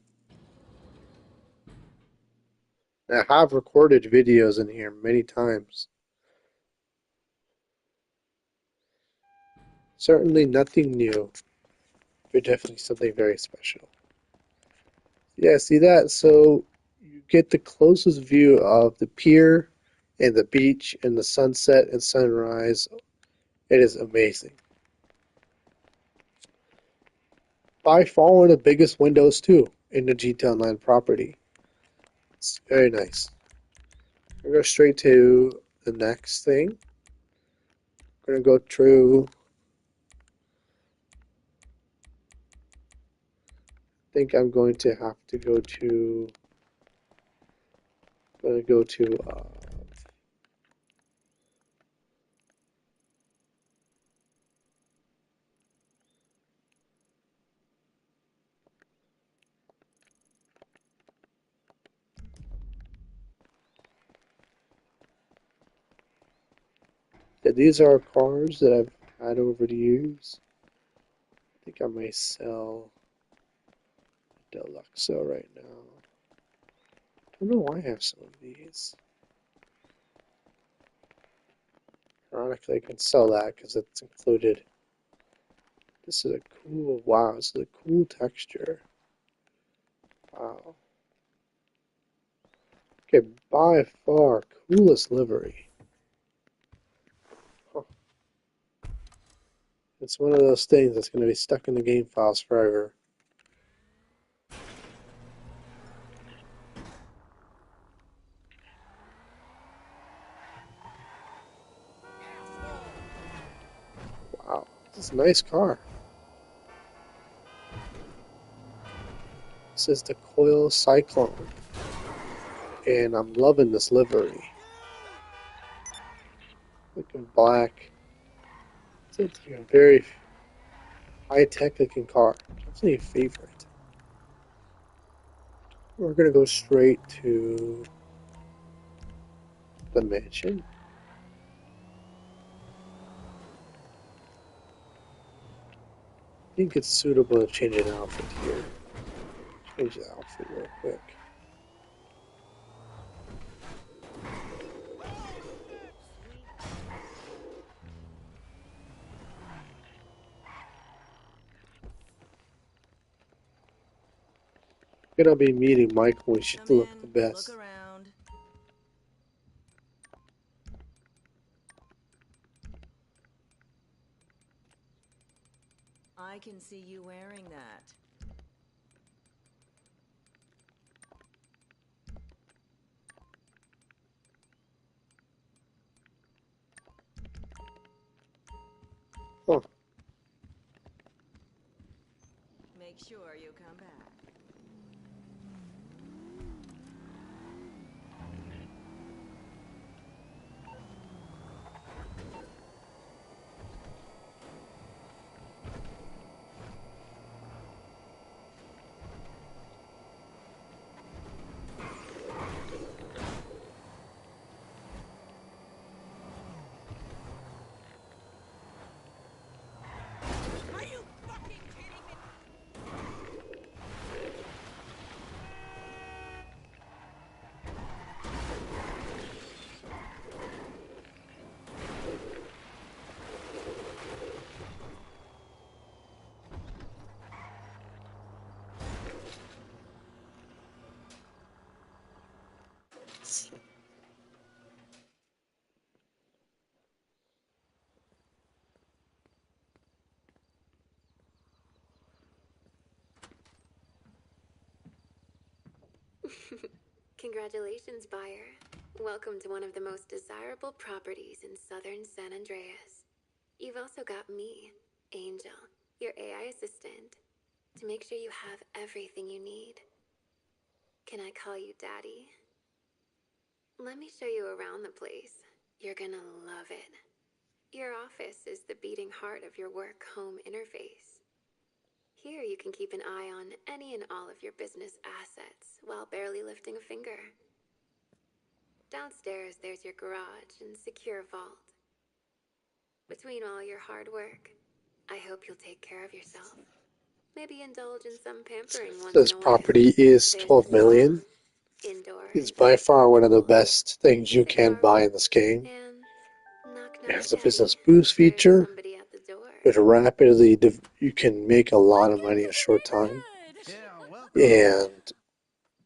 And I have recorded videos in here many times. Certainly nothing new, but definitely something very special. Yeah, see that? So you get the closest view of the pier and the beach and the sunset and sunrise. It is amazing. By far one of the biggest windows too in the G-Town Land property. It's very nice. We're going to go straight to the next thing. We're going to go through. I think I'm going to have to go to. I'm going to go to Yeah, these are cars that I've had over the years. I think I may sell Deluxo right now. I don't know why I have some of these. Ironically, I can sell that because it's included. This is a cool, wow, this is a cool texture. Wow. Okay, by far coolest livery. Huh. It's one of those things that's going to be stuck in the game files forever. Wow, this is a nice car. This is the Coil Cyclone, and I'm loving this livery. Looking black. It's a very high-tech looking car. Definitely a favorite. We're gonna go straight to the mansion. I think it's suitable to change an outfit here. Change the outfit real quick. Gonna be meeting Michael. We should Come look the in, look best. around. I can see you wearing that. Huh. Make sure you come back. Are you fucking kidding me? Congratulations, buyer. Welcome to one of the most desirable properties in southern San Andreas. You've also got me, Angel, your AI assistant, to make sure you have everything you need. Can I call you Daddy? Let me show you around the place. You're gonna love it. Your office is the beating heart of your work-home interface. Here you can keep an eye on any and all of your business assets while barely lifting a finger. Downstairs, there's your garage and secure vault. Between all your hard work, I hope you'll take care of yourself. Maybe indulge in some pampering once in This a while. property is There's the 12 spa, million. It's indoors, by far one of the outdoors, best things you the can car buy vault, in this game. and knock It knock, has a Daddy. business boost There's feature, somebody at the door. which rapidly you can make a lot of money in a short time, Yeah, welcome. and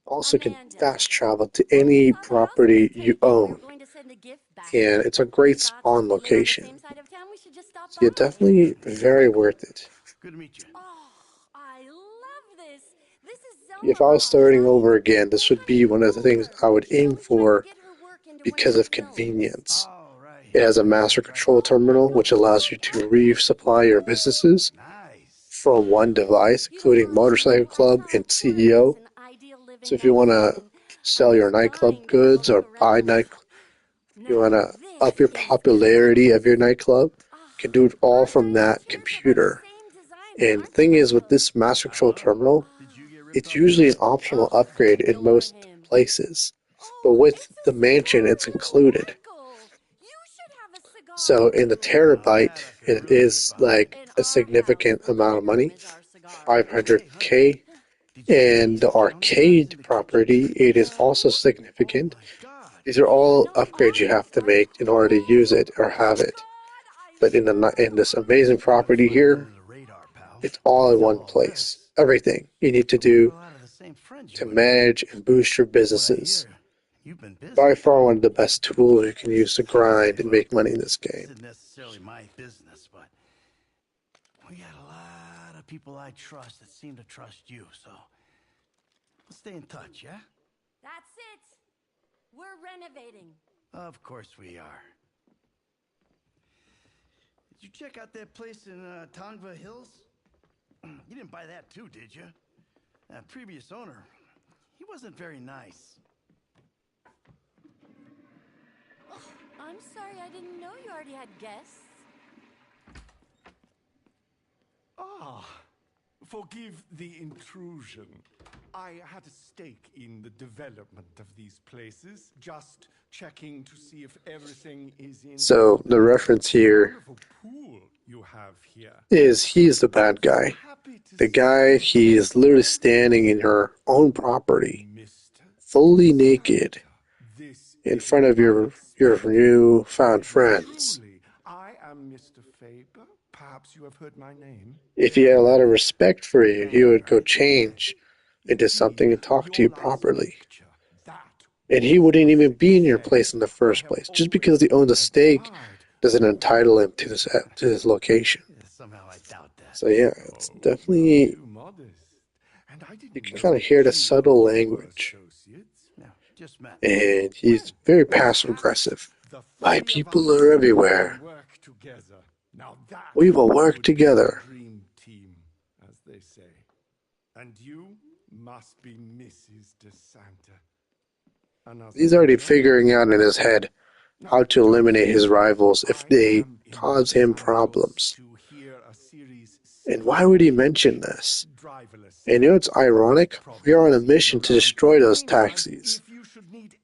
also can Amanda. fast travel to When we any saw the house that was property you taken, we were own. going to send a gift back to And you. it's a We great thought since spawn we live on the same location. side of town, we should just stop So yeah, by. definitely very worth it. Good to meet you. Oh, I love this. This is If Zelma I was Boss, starting right? over again, this We'll would have be you one come of the things over. I would We're aim always trying to for get her work into one of because your of films. convenience. All right. It has a Mind if master I try this control out? terminal, which allows you to resupply your businesses Nice. from one device, You know, including you Motorcycle are Club telling and tourists CEO. an ideal So living if you want nice to and I'm sell your just nightclub dying to follow goods you or buy around. night, you want Now, to up this your is the popularity of your house. nightclub, you can do it all Our from dining that chairs are by the computer. same designer, And the aren't they, thing is, with Michael? this master I control don't know. terminal, Did you get ripped it's off the usually an set? optional Ugh, upgrade in ignore most him. places. But Oh, with it's the a mansion, cigar it's too, included. Michael. You should have a So in the terabyte, it is like a significant amount of money, 500K. Did you And the taste brownie points in arcade the property, kitchen? it is also Oh significant. my God. These are all No, upgrades you have to honestly. make in order to use it or have it. But in this amazing Gotta property fly here, under the radar, pal. it's all in What's one all place. this? Everything you need to Hope we got do a lot of the same friends to you and I. manage and boost your From what I businesses. hear, you've been By busy. far one of the best tools you can use to grind and make money in this This game. isn't necessarily my business, but we got a lot of people I trust that seem to trust you, so let's stay in touch, yeah? That's it. We're renovating. Of course we are. Did you check out that place in Tongva Hills? You didn't buy that too, did you? That previous owner, he wasn't very nice. I'm sorry, I didn't know you already had guests. Ah, forgive the intrusion. I had a stake in the development of these places, just checking to see if everything is in So the reference here wonderful pool you have here. is he's the bad guy. Happy to The guy, see he is literally standing in your own property, Mr. fully naked, This in is front of your new found friends. truly, I am Mr. Faber. Perhaps you have heard my name. If he had a lot of respect for you, he would go change into something and Indeed, talk to your you last properly. picture, that And he was wouldn't a even be in your success. place in the I first have place. Just always because he owns a stake admired doesn't your entitle him to character. this location. Somehow I doubt that. So yeah, it's Oh, not definitely, too modest. And I you didn't can know kind of the hear the two of subtle you were language. associates. No, just met. And Well, he's very passive perhaps aggressive. the My three of people us are everywhere. can work together. Now that We will work would together. be a dream team, as they say. And you must be Mrs. DeSanta. Another He's already pleasure. figuring out in his head Now, how to just eliminate his so you know, rivals if I they am in cause Los him Santos problems. to hear a Series And 6 why would he mention engine this? driverless And you know what's taxi. ironic? We are on a Problems all mission to around. destroy those Meantime, taxis. if you should need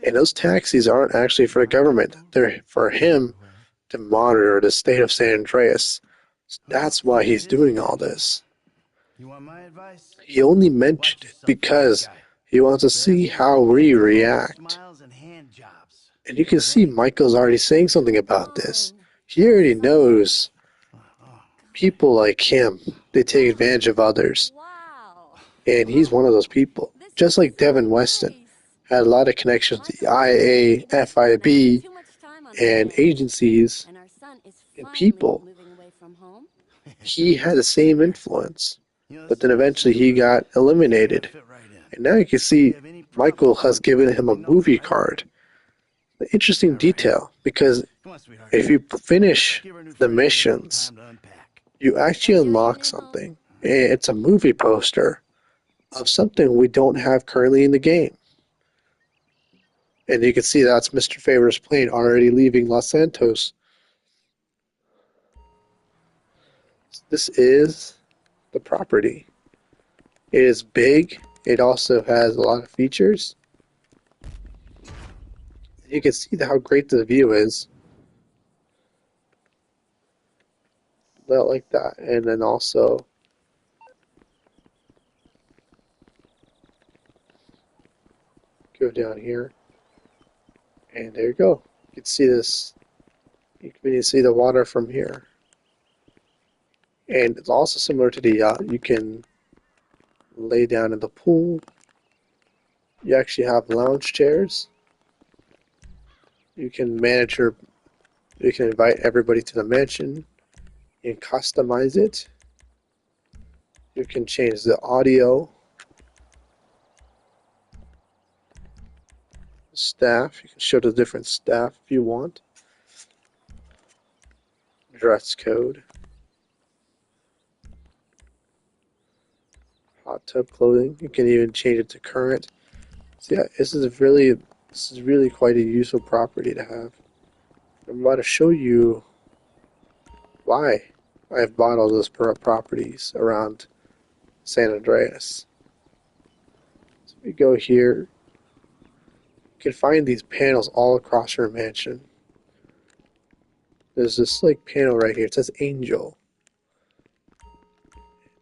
And anything, those taxis aren't actually for the government. They're for him anywhere. to monitor the state of San Andreas. Well, That's why if he's it is doing all intentional, this. you want my advice? He only Watch mentioned it yourself, bad because guy. he wants to We're see after how you. we Phone, react. smiles, and hand jobs. And you can If see anything, Michael's already saying something Come about this. on. He already Someone. knows oh, people like him, they take Oh, advantage of others. wow. And he's one of those people. This Just is like so Devin Weston nice. had a lot of connections to the Michael says IA, he doesn't spend FIB, too much time on the and ranch, agencies and our son is and finally people. moving away from home. He had the same influence. you know, But this then is a nice eventually he neighborhood. got You're gonna eliminated. fit right in. And now you can If see you have any Michael problems, has given him let a me know, movie right? card. An interesting All right. detail, because Come on, sweetheart. if you finish Give our new the friend here a little missions, time to unpack. you actually Enjoy your unlock new home. something. And it's a movie poster of something we don't have currently in the game. And you can see that's Mr. Favor's plane already leaving Los Santos. This is the property. It is big. It also has a lot of features. You can see how great the view is. About like that. And then also go down here. And there you go. You can see this. You can see the water from here. And it's also similar to the yacht. You can lay down in the pool. You actually have lounge chairs. You can manage your. You can invite everybody to the mansion. You can customize it. You can change the audio, staff. You can show the different staff if you want. Dress code. Hot tub clothing. You can even change it to current. So yeah, this is really quite a useful property to have. I'm about to show you why I've bought all those properties around San Andreas. So we go here. You can find these panels all across your mansion. there's this like panel right here. It says Angel.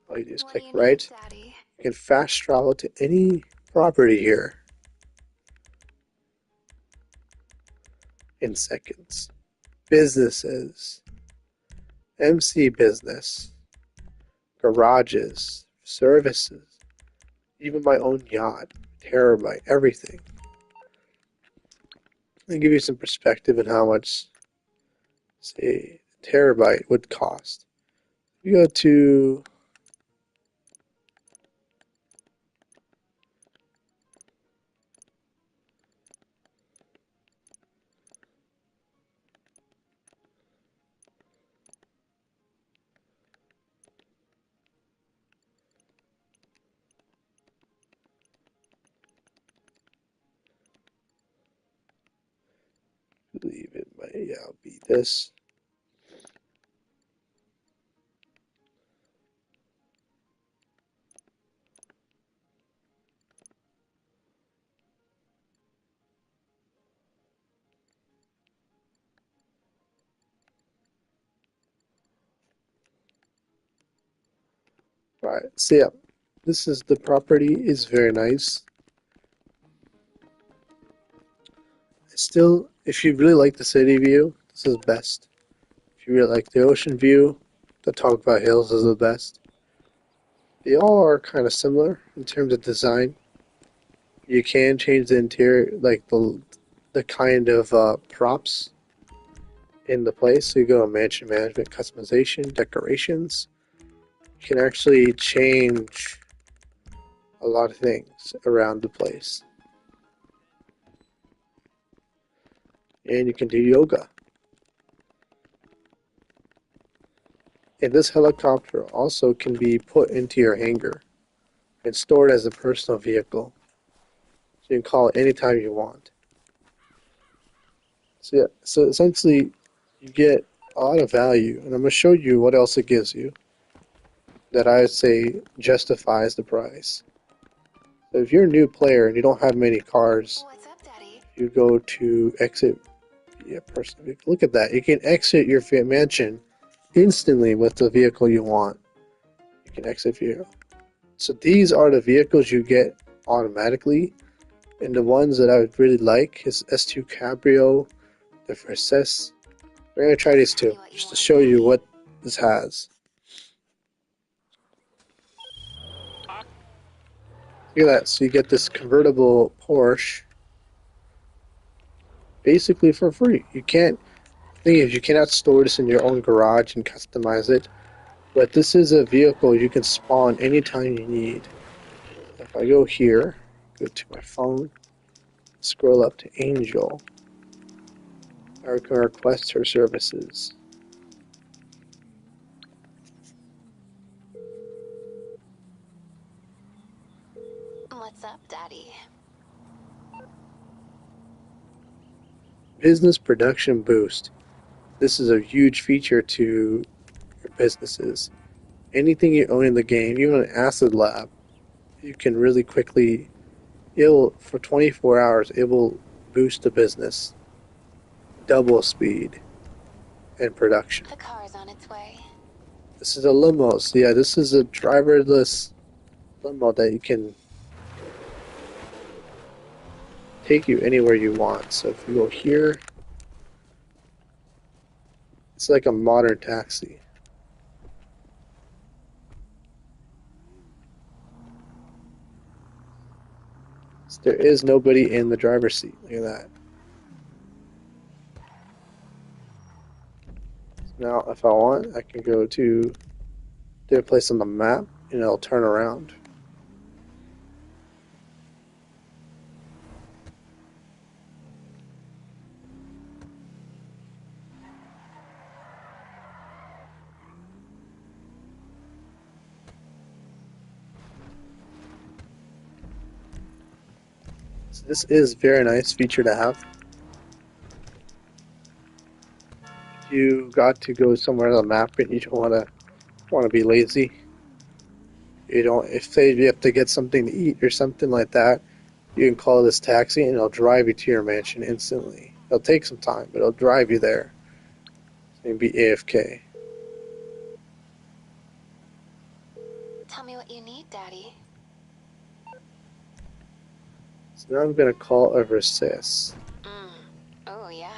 All you do is What click do you right. need, Daddy? You can fast travel to any property here in seconds. Businesses, MC business, garages, services, even my own yacht, terabyte, everything. Let me give you some perspective on how much, say, a terabyte would cost. You go to I believe it might be this. Right. So yeah, this is the property is very nice. Still, if you really like the city view, this is best. If you really like the ocean view, the Togba Hills is the best. They all are kind of similar in terms of design. You can change the interior, like the kind of props in the place. So you go to mansion management, customization, decorations. You can actually change a lot of things around the place. And you can do yoga. And this helicopter also can be put into your hangar and stored as a personal vehicle. So you can call it anytime you want. So yeah, so essentially you get a lot of value, and I'm going to show you what else it gives you that I would say justifies the price. So if you're a new player and you don't have many cars, What's up, Daddy? you go to exit personal vehicle. Look at that. You can exit your mansion instantly with the vehicle you want. You can exit vehicle. So these are the vehicles you get automatically. And the ones that I would really like is S2 Cabrio, the Versace. We're going to try these two, just to show you what this has. Look at that. So you get this convertible Porsche basically for free. You can't, the thing is, you cannot store this in your own garage and customize it. But this is a vehicle you can spawn anytime you need. If I go here, go to my phone, scroll up to Angel, I can request her services. What's up, Daddy? Business production boost. This is a huge feature to your businesses. Anything you own in the game, even an acid lab, you can really quickly, for 24 hours, it will boost the business. Double speed and production. The car's on its way. This is a limo. So yeah, this is a driverless limo that you can take you anywhere you want. So if you go here, it's like a modern taxi. So there is nobody in the driver's seat. Look at that. So now if I want, I can go to their place on the map and it'll turn around. So this is a very nice feature to have. If you got to go somewhere on the map and you don't want to be lazy, you don't. If say you have to get something to eat or something like that, you can call this taxi and it'll drive you to your mansion instantly. It'll take some time, but it'll drive you there. Maybe AFK. Tell me what you need, Daddy. So now I'm gonna call a recess. Oh, yeah.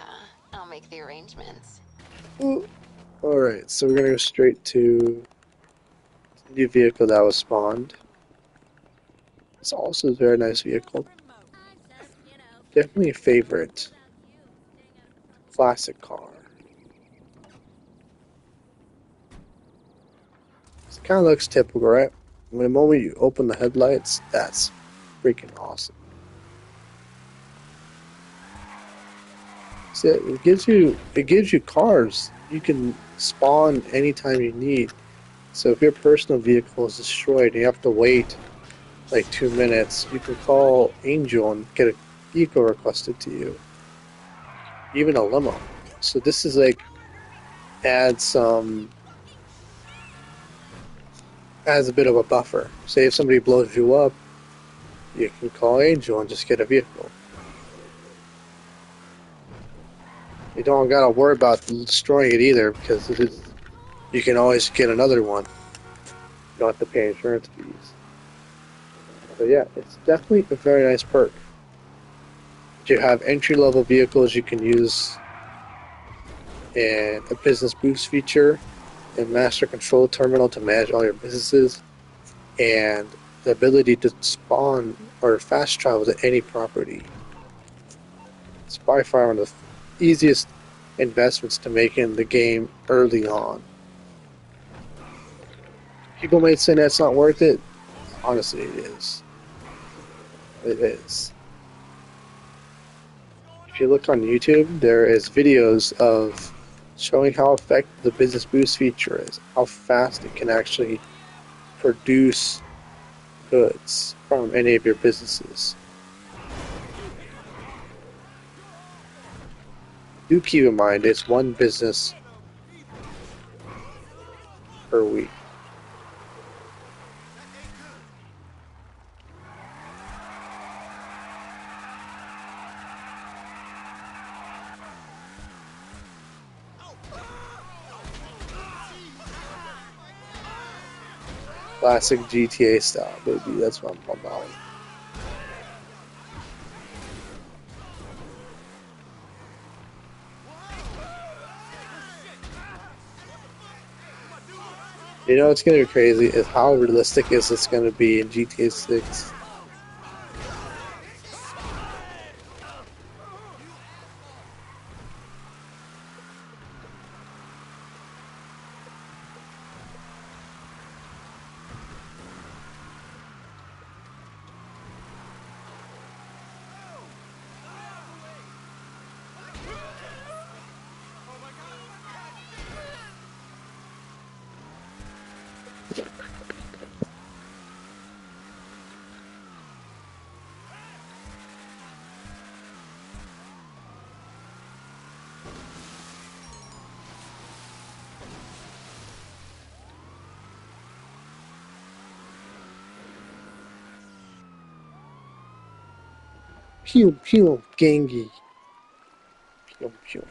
I'll make the arrangements. Alright, so we're gonna go straight to the new vehicle that was spawned. It's also a very nice vehicle. Definitely a favorite. Classic car. It kind of looks typical, right? When the moment you open the headlights, that's freaking awesome. See, it gives you cars. You can spawn anytime you need. So if your personal vehicle is destroyed and you have to wait like 2 minutes, you can call Angel and get a vehicle requested to you. Even a limo. So this is like adds a bit of a buffer. Say if somebody blows you up, you can call Angel and just get a vehicle. You don't gotta worry about destroying it either because you can always get another one. You don't have to pay insurance fees. So yeah, it's definitely a very nice perk. You have entry-level vehicles you can use, and a business boost feature, and master control terminal to manage all your businesses, and the ability to spawn or fast travel to any property. It's by far one of the easiest investments to make in the game early on. People may say that's not worth it. Honestly, it is. It is. If you look on YouTube, there is videos of showing how effective the business boost feature is, how fast it can actually produce goods from any of your businesses. Do keep in mind it's one business per week. Classic GTA style, baby. That's what I'm about. You know what's gonna be crazy is how realistic is this gonna be in GTA 6. Pew pew, gangy. Pew pew.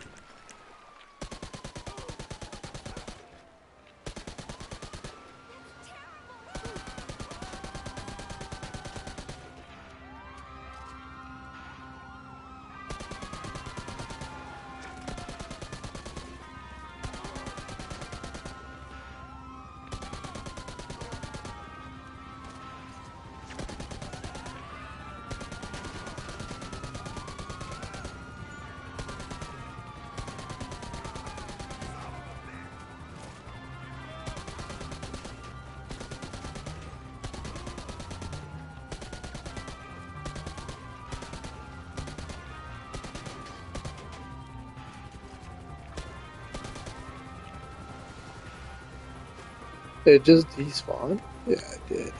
It just despawned? Yeah, it did.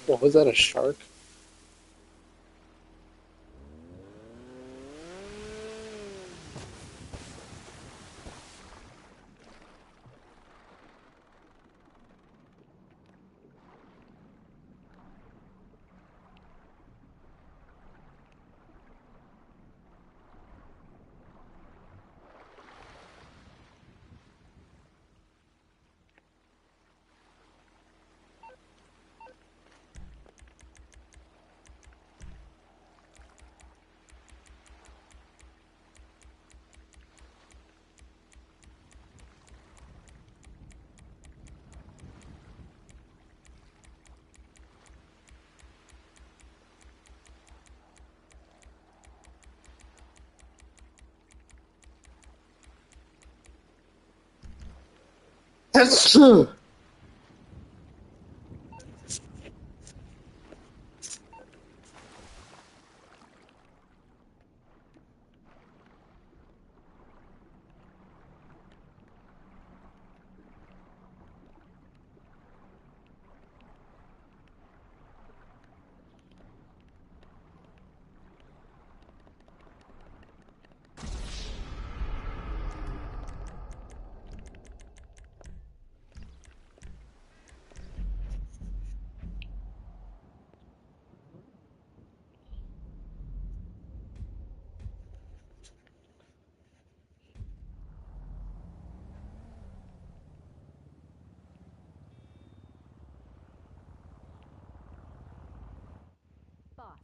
What was that, a shark? That's true. Boss.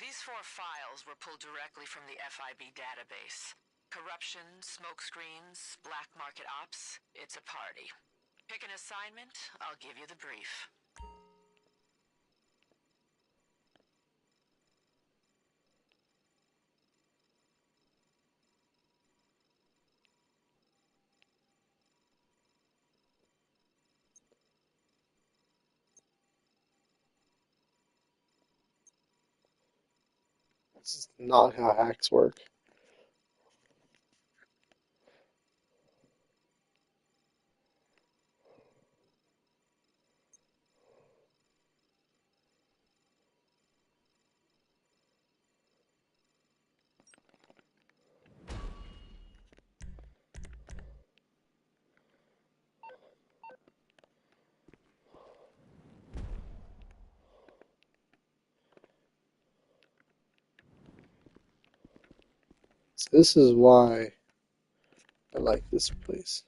These 4 files were pulled directly from the FIB database. Corruption, smokescreens, black market ops, it's a party. Pick an assignment, I'll give you the brief. This is not how hacks work. So this is why I like this place.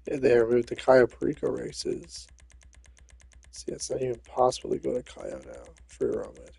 Yeah, they removed the Cayo Perico races. See, it's not even possible to go to Cayo now. Free roam it.